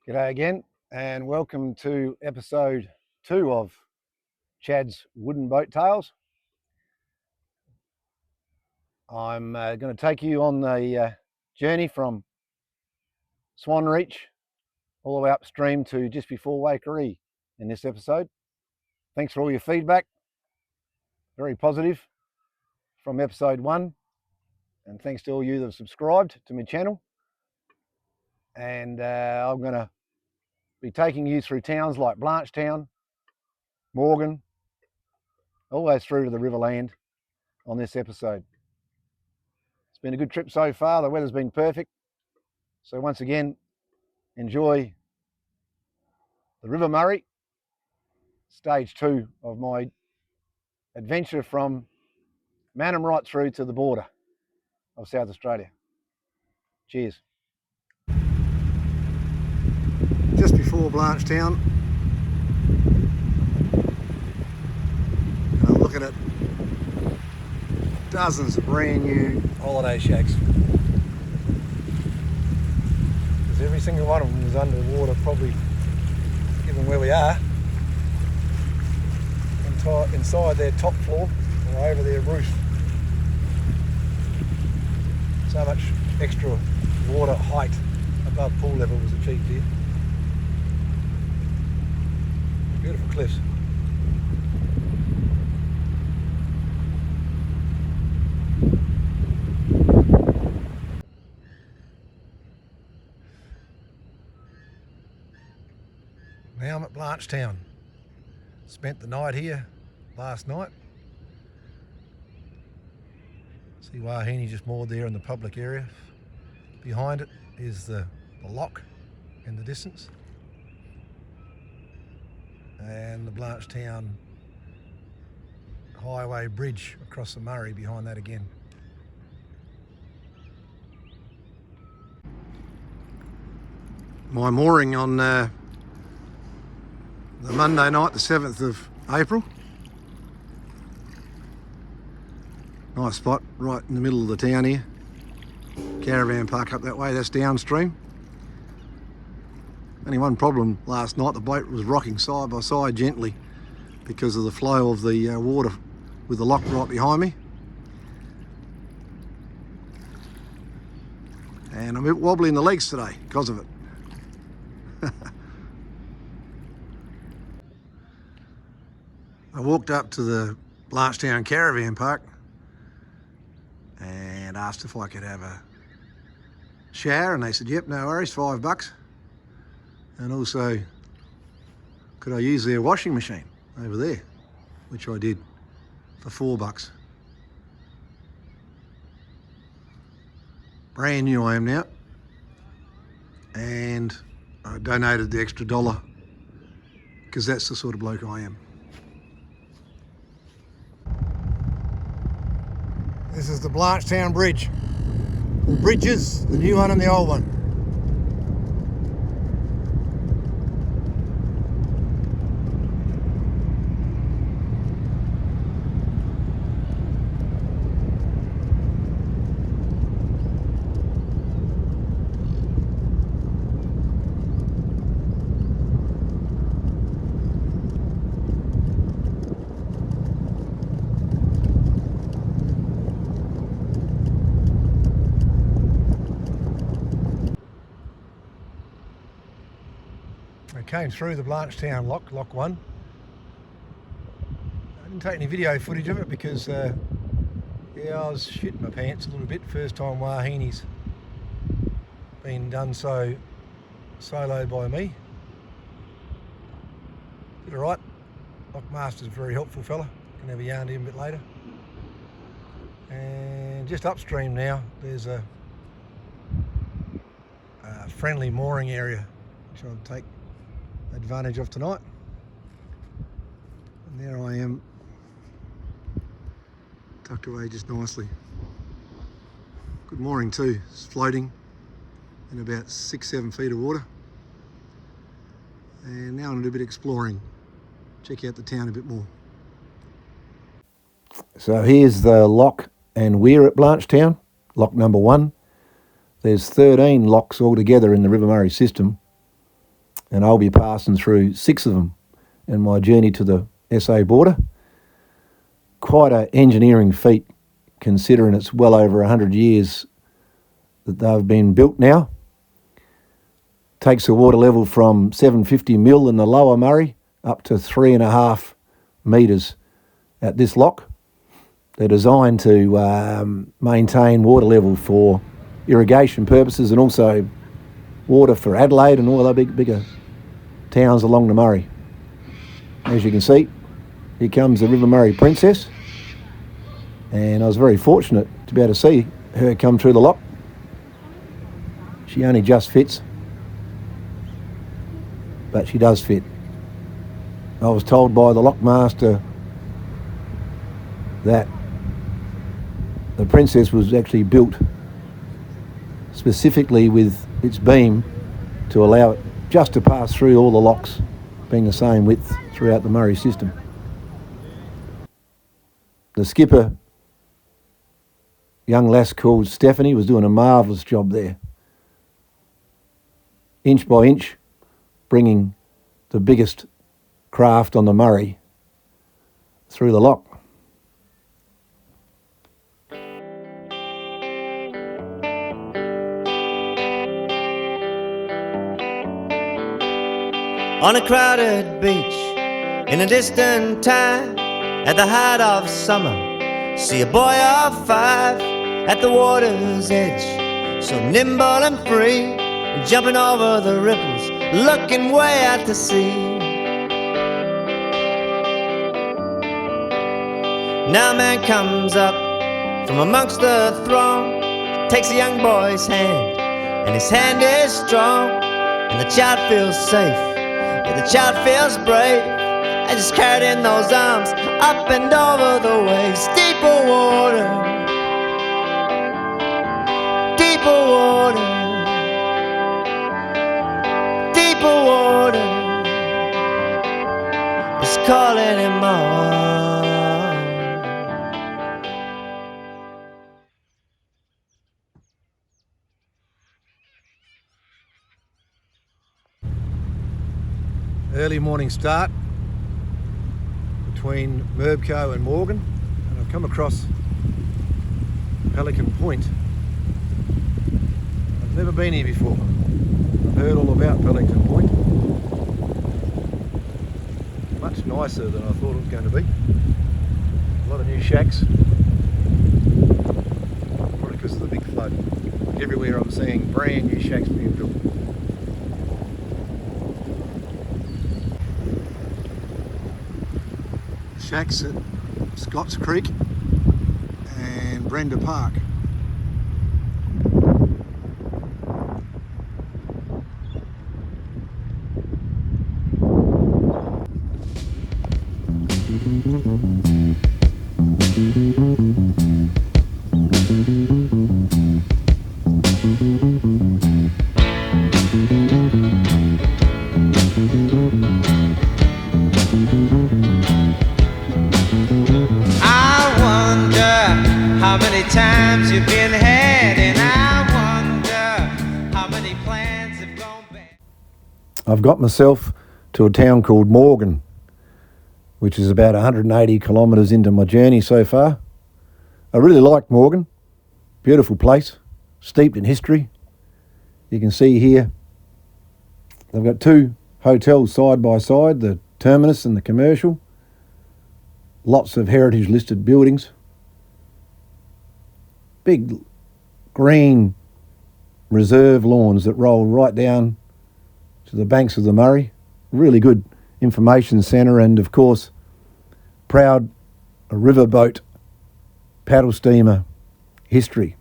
G'day again, and welcome to episode 2 of Chad's Wooden Boat Tales. I'm going to take you on the journey from Swan Reach all the way upstream to just before Waikerie in this episode. Thanks for all your feedback, very positive from episode 1, and thanks to all you that have subscribed to my channel. And I'm going to be taking you through towns like Blanchetown, Morgan, all the way through to the Riverland on this episode. It's been a good trip so far. The weather's been perfect. So once again, enjoy the River Murray, stage 2 of my adventure from Mannum right through to the border of South Australia. Cheers. Just before Blanchetown, and I'm looking at dozens of brand new holiday shacks. Because every single one of them is underwater, probably, given where we are, inside their top floor or over their roof. So much extra water height above pool level was achieved here. Beautiful cliffs. Now I'm at Blanchetown. Spent the night here last night. See Wahine just moored there in the public area. Behind it is the lock in the distance. And the Blanchetown highway bridge across the Murray behind that again. My mooring on the Monday night, the 7th of April. Nice spot right in the middle of the town here. Caravan park up that way, that's downstream. Only one problem last night, the boat was rocking side by side gently because of the flow of the water with the lock right behind me. And I'm a bit wobbly in the legs today because of it. I walked up to the Blanchetown caravan park and asked if I could have a shower, and they said, yep, no worries, $5. And also, could I use their washing machine over there, which I did for $4. Brand new I am now, and I donated the extra $1 because that's the sort of bloke I am. This is the Blanchetown Bridge. The bridges, the new one and the old one. I came through the Blanchetown lock 1. I didn't take any video footage of it because I was shitting my pants a little bit. First time Wahine's been done so solo by me. Did alright. Lockmaster's a very helpful fella. Can have a yarn to him a bit later. And just upstream now there's a friendly mooring area which I'll take advantage of tonight. And there I am, tucked away just nicely. Good mooring too, it's floating in about 6-7 feet of water. And now I'm going to do a bit of exploring, check out the town a bit more. So here's the lock, and we're at Blanchetown, lock number 1. There's 13 locks altogether in the River Murray system. and I'll be passing through 6 of them in my journey to the SA border. Quite an engineering feat, considering it's well over 100 years that they've been built now. Takes the water level from 750 mil in the lower Murray up to 3.5 metres at this lock. They're designed to maintain water level for irrigation purposes and also water for Adelaide and all the bigger towns along the Murray. As you can see, here comes the River Murray Princess, and I was very fortunate to be able to see her come through the lock. She only just fits, but she does fit. I was told by the lockmaster that the Princess was actually built specifically with its beam to allow it just to pass through all the locks, being the same width throughout the Murray system. The skipper, young lass called Stephanie, was doing a marvellous job there. Inch by inch, bringing the biggest craft on the Murray through the lock. On a crowded beach, in a distant time, at the height of summer, see a boy of 5 at the water's edge, so nimble and free, jumping over the ripples, looking way out to sea. Now a man comes up from amongst the throng, takes a young boy's hand, and his hand is strong, and the child feels safe. Yeah, the child feels brave, I just carried in those arms, up and over the waves. Deeper water, deeper water, deeper water is calling him on. Early morning start between Ramco and Morgan, and I've come across Pelican Point. I've never been here before. I've heard all about Pelican Point. Much nicer than I thought it was going to be. A lot of new shacks, probably because of the big flood. Everywhere I'm seeing brand new shacks being built. Shacks at Scotts Creek and Brenda Park. How many times you've been had, and I wonder how many plans have gone bad. I've got myself to a town called Morgan, which is about 180 kilometres into my journey so far. I really like Morgan. Beautiful place, steeped in history. You can see here they've got 2 hotels side by side, the Terminus and the Commercial. Lots of heritage listed buildings. Big green reserve lawns that roll right down to the banks of the Murray. Really good information centre, and of course proud riverboat paddle steamer history.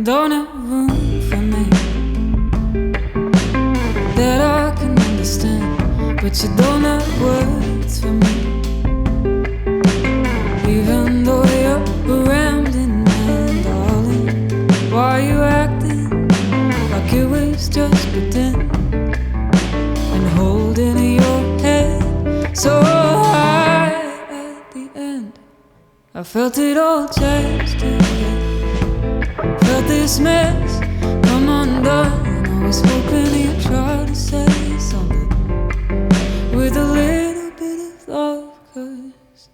Don't but you don't have words for me. Even though you're around in my darling, why are you acting like it was just pretend and holding your head so high at the end? I felt it all change today. Felt this mess come undone. I was hoping you'd try to say something with a little bit of love, 'cause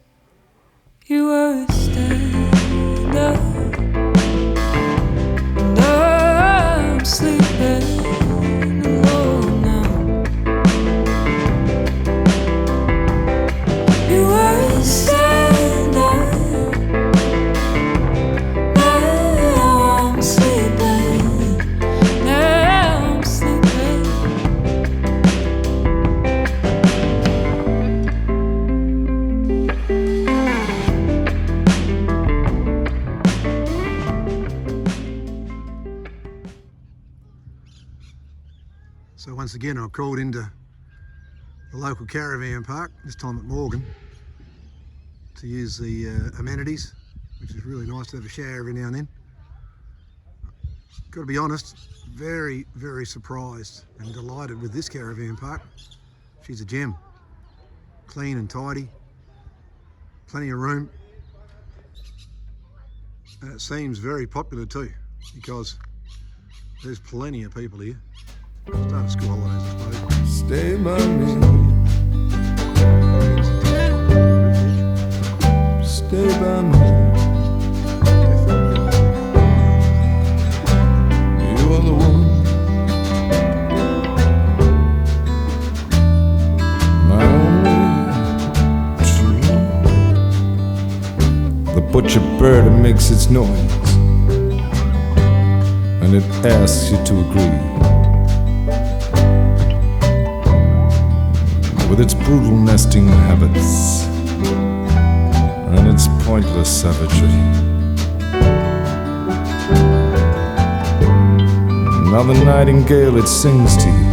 you were a stand-up and I'm sleeping alone now. You were a stand-up, now I'm sleeping, now I'm sleeping. So once again, I've crawled into the local caravan park, this time at Morgan, to use the amenities, which is really nice to have a shower every now and then. Got to be honest, very, very surprised and delighted with this caravan park. She's a gem. Clean and tidy, plenty of room. And it seems very popular too, because there's plenty of people here. Start of school holidays, I suppose. Stay by me, stay by me. You are the one, my only true. The butcher bird, it makes its noise, and it asks you to agree. With its brutal nesting habits and its pointless savagery. Now the nightingale, it sings to you,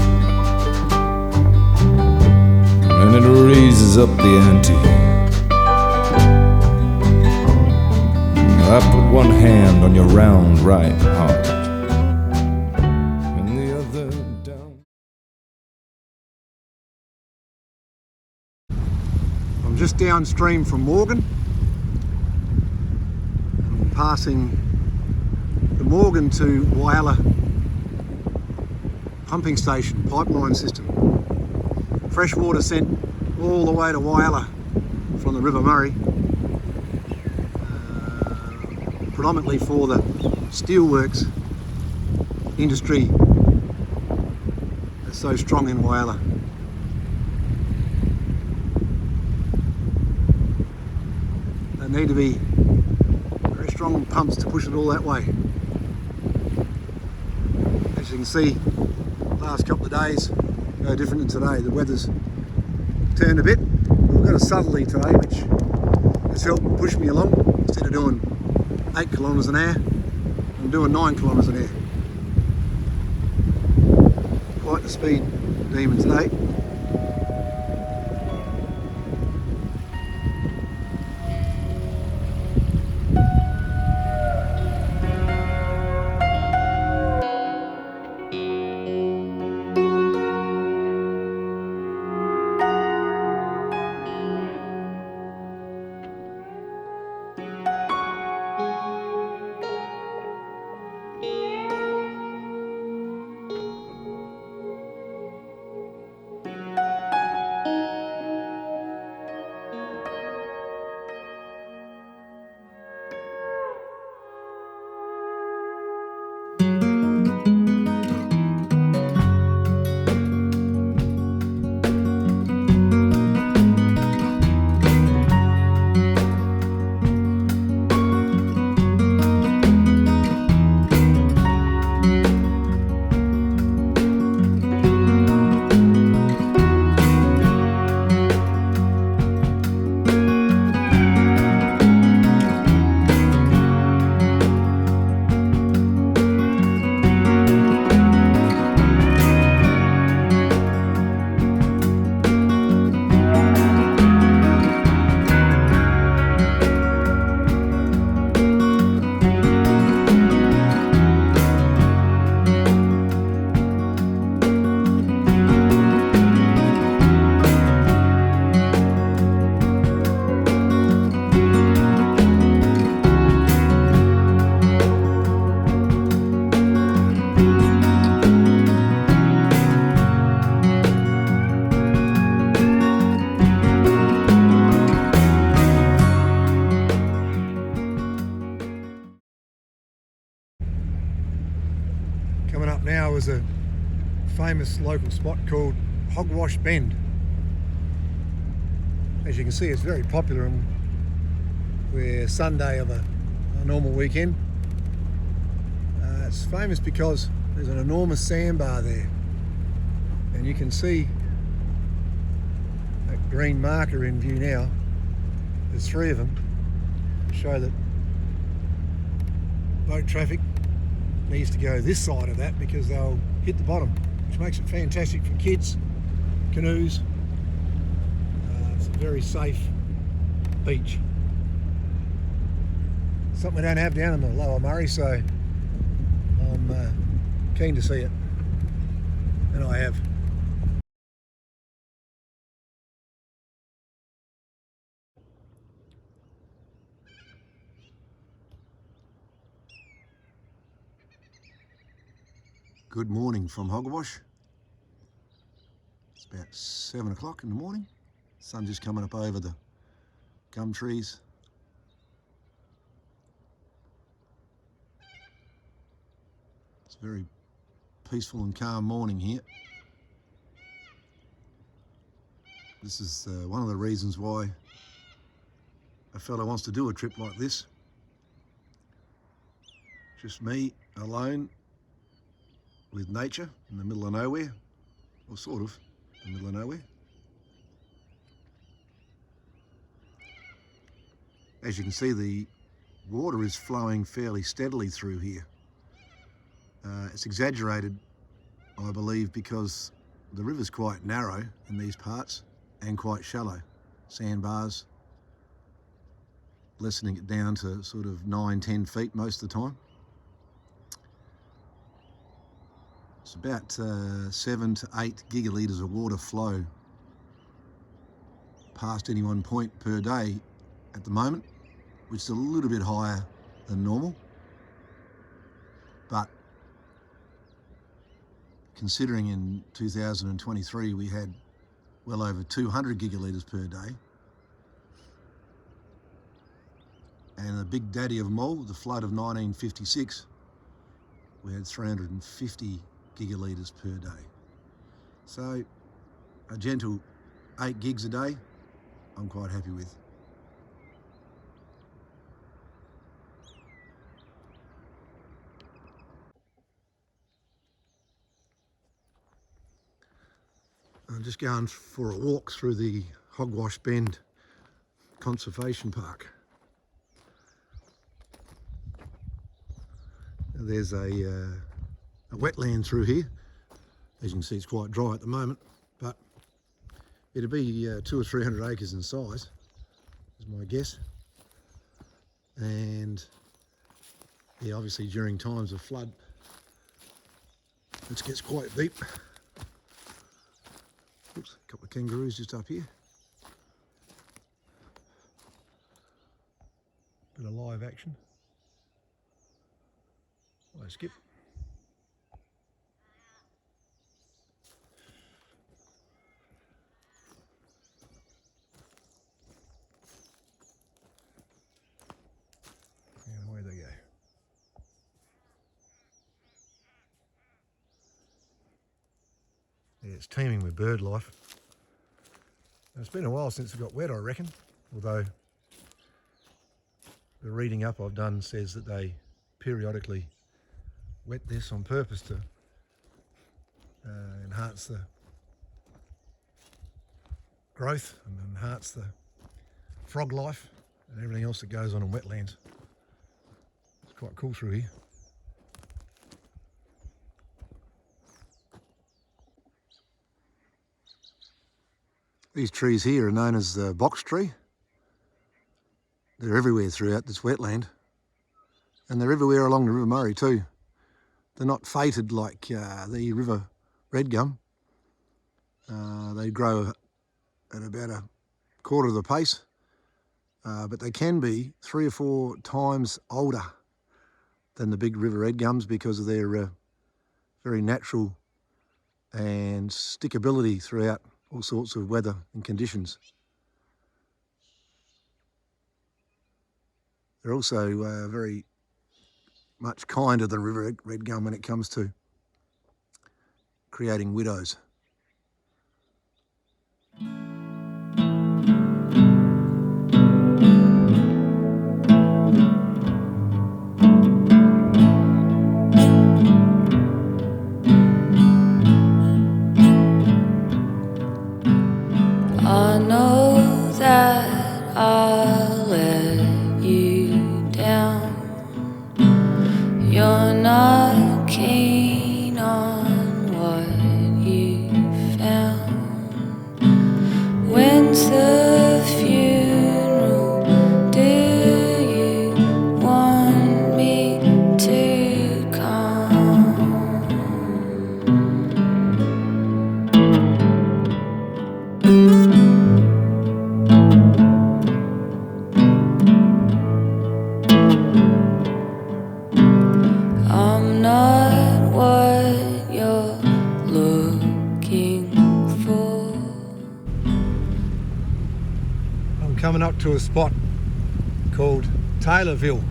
and it raises up the ante. I put one hand on your round right heart, and the other down. I'm just downstream from Morgan. I'm passing the Morgan to Whyalla pumping station, pipeline system. Fresh water sent all the way to Whyalla from the River Murray, predominantly for the steelworks industry that's so strong in Whyalla. There need to be very strong pumps to push it all that way. As you can see, the last couple of days no different than today. The weather's turned a bit. We've got a southerly today, which has helped push me along. Instead of doing 8 kilometres an hour, I'm doing 9 kilometres an hour. Quite the speed demon today. there's a famous local spot called Hogwash Bend. As you can see, it's very popular, and we're Sunday of a normal weekend. It's famous because there's an enormous sandbar there, and you can see that green marker in view now. There's 3 of them to show that boat traffic needs to go this side of that because they'll hit the bottom, which makes it fantastic for kids, canoes. It's a very safe beach. Something we don't have down in the Lower Murray, so I'm keen to see it, and I have. Good morning from Hogwash. It's about 7 o'clock in the morning. Sun just coming up over the gum trees. It's a very peaceful and calm morning here. This is one of the reasons why a fellow wants to do a trip like this. Just me alone with nature in the middle of nowhere, or sort of the middle of nowhere. As you can see, the water is flowing fairly steadily through here. It's exaggerated, I believe, because the river's quite narrow in these parts and quite shallow. Sandbars, lessening it down to sort of 9-10 feet most of the time. It's about 7 to 8 gigalitres of water flow past any one point per day at the moment, which is a little bit higher than normal. But considering in 2023 we had well over 200 gigalitres per day, and the big daddy of them all, the flood of 1956, we had 350 gigalitres per day. So a gentle 8 gigs a day, I'm quite happy with. I'm just going for a walk through the Hogwash Bend Conservation Park. There's a wetland through here. As you can see, it's quite dry at the moment, but it'll be 200 or 300 acres in size, is my guess. And yeah, obviously during times of flood, it gets quite deep. Oops, a couple of kangaroos just up here. Bit of live action. I skip. And away they go. Yeah, it's teeming with bird life. It's been a while since it got wet, I reckon, although the reading up I've done says that they periodically wet this on purpose to enhance the growth and enhance the frog life and everything else that goes on in wetlands. It's quite cool through here. These trees here are known as the box tree. They're everywhere throughout this wetland, and they're everywhere along the River Murray too. They're not fated like the river red gum. They grow at about a quarter of the pace, but they can be 3 or 4 times older than the big river red gums because of their very natural and stickability throughout all sorts of weather and conditions. They're also very much kinder than river red gum when it comes to creating widows. I know that I'll let you down. You're not keen on what you found. When's the funeral? Do you want me to come? I'm not what you're looking for. I'm coming up to a spot called Taylorville,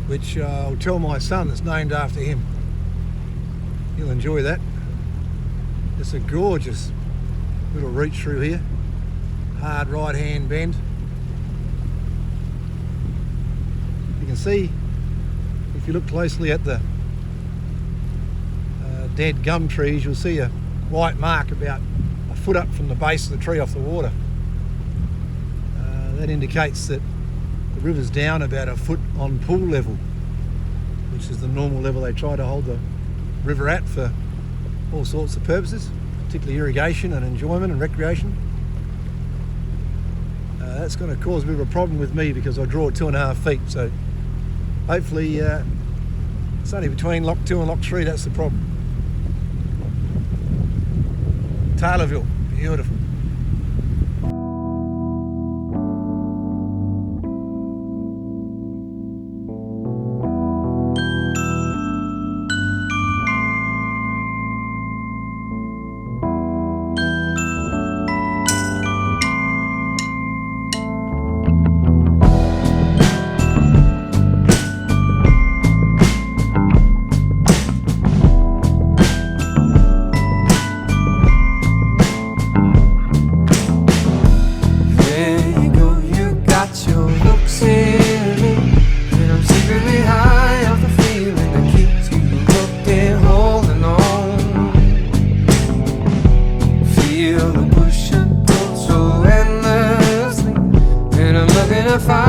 which I'll tell my son is named after him. He'll enjoy that. It's a gorgeous little reach through here. Hard right hand bend. You can see, if you look closely at the dead gum trees, you'll see a white mark about a foot up from the base of the tree off the water. That indicates that the river's down about a foot on pool level, which is the normal level they try to hold the river at for all sorts of purposes, particularly irrigation and enjoyment and recreation. That's going to cause a bit of a problem with me because I draw 2.5 feet, so hopefully it's only between lock 2 and lock 3 that's the problem. Taylorville, beautiful. Fire